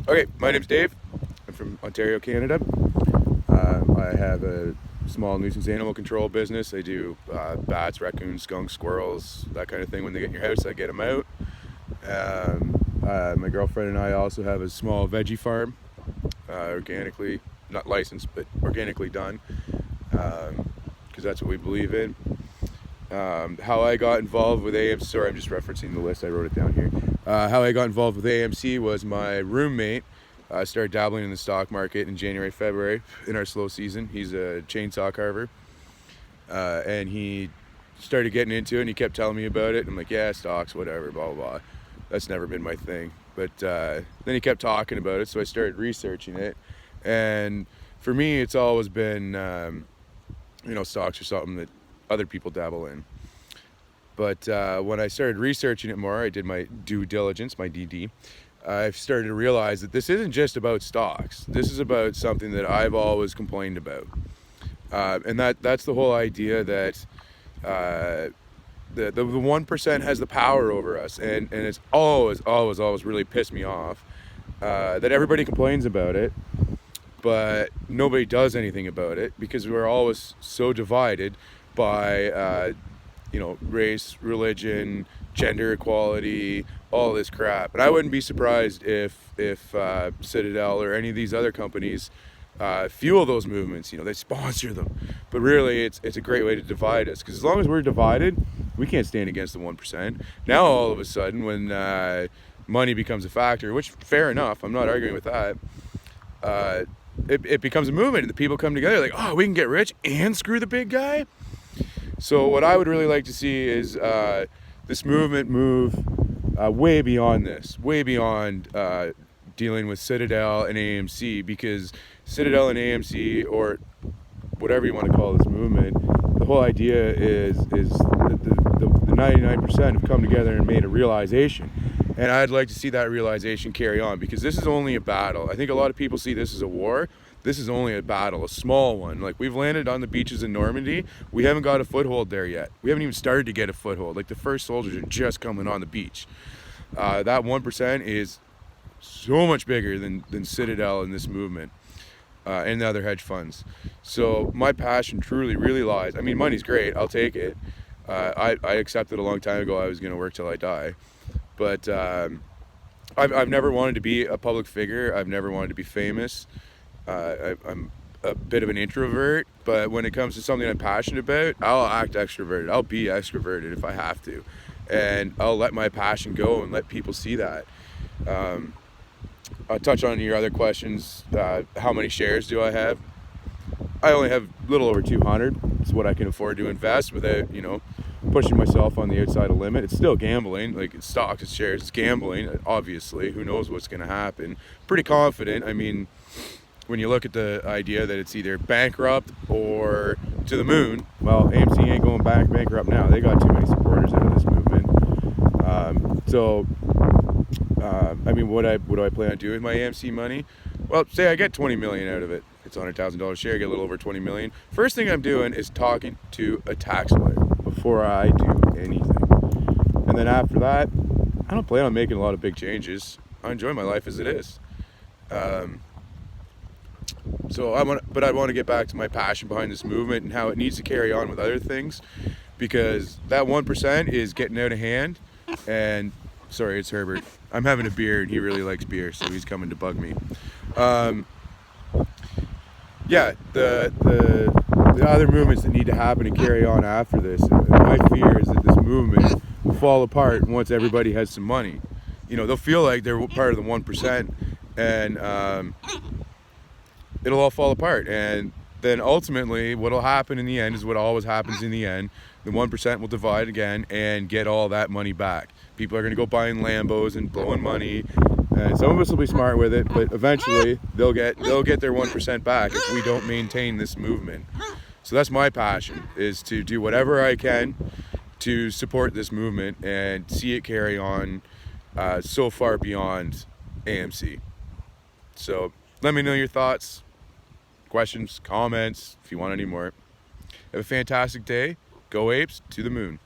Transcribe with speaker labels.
Speaker 1: Okay, my name's Dave. I'm from Ontario, Canada. I have a small nuisance animal control business. I do bats, raccoons, skunks, squirrels, that kind of thing. When they get in your house, I get them out. My girlfriend and I also have a small veggie farm, organically, not licensed, but organically done, because that's what we believe in. How I got involved with AMC, sorry, I'm just referencing the list, I wrote it down here. How I got involved with AMC was my roommate started dabbling in the stock market in January, February in our slow season. He's a chainsaw carver, and he started getting into it, and he kept telling me about it. I'm like, yeah, stocks, whatever, blah, blah, blah. That's never been my thing. But then he kept talking about it, so I started researching it. And for me, it's always been, stocks are something that other people dabble in. But when I started researching it more, I did my due diligence, my DD. I've started to realize that this isn't just about stocks. This is about something that I've always complained about, and that's the whole idea that the 1% has the power over us, and it's always really pissed me off that everybody complains about it, but nobody does anything about it because we're always so divided by race, religion, gender equality, all this crap. And I wouldn't be surprised if Citadel or any of these other companies fuel those movements. They sponsor them, but really it's a great way to divide us, because as long as we're divided, we can't stand against the 1%. Now all of a sudden, when money becomes a factor, which fair enough, I'm not arguing with that. It becomes a movement. The people come together like, oh, we can get rich and screw the big guy. So what I would really like to see is this movement move way beyond this, way beyond dealing with Citadel and AMC, because Citadel and AMC, or whatever you want to call this movement, the whole idea is that the 99% have come together and made a realization. And I'd like to see that realization carry on, because this is only a battle. I think a lot of people see this as a war. This is only a battle, a small one. Like, we've landed on the beaches in Normandy. We haven't got a foothold there yet. We haven't even started to get a foothold. Like, the first soldiers are just coming on the beach. That 1% is so much bigger than Citadel in this movement and the other hedge funds. So my passion truly, really lies. I mean, money's great. I'll take it. I accepted a long time ago I was going to work till I die. But I've never wanted to be a public figure. I've never wanted to be famous. I'm a bit of an introvert, but when it comes to something I'm passionate about, I'll act extroverted. I'll be extroverted if I have to, and I'll let my passion go and let people see that. I'll touch on your other questions. How many shares do I have? I only have a little over 200. It's what I can afford to invest without, pushing myself on the outside of limit. It's still gambling. Like, it's stocks, it's shares, it's gambling. Obviously, who knows what's going to happen? Pretty confident. I mean, when you look at the idea that it's either bankrupt or to the moon, well, AMC ain't going bankrupt now. They got too many supporters out of this movement. What do I plan on doing with my AMC money? Well, say I get 20 million out of it. It's a $100,000 share. I get a little over 20 million. First thing I'm doing is talking to a tax lawyer before I do anything. And then after that, I don't plan on making a lot of big changes. I enjoy my life as it is. So I want to get back to my passion behind this movement and how it needs to carry on with other things, because that 1% is getting out of hand. And sorry, it's Herbert. I'm having a beer and he really likes beer, so he's coming to bug me. The other movements that need to happen and carry on after this, my fear is that this movement will fall apart once everybody has some money. They'll feel like they're part of the 1%, and it'll all fall apart. And then ultimately what'll happen in the end is what always happens in the end. The 1% will divide again and get all that money back. People are going to go buying Lambos and blowing money, and some of us will be smart with it, but eventually they'll get their 1% back if we don't maintain this movement. So that's my passion, is to do whatever I can to support this movement and see it carry on so far beyond AMC. So let me know your thoughts, questions, comments, if you want any more. Have a fantastic day. Go Apes to the moon.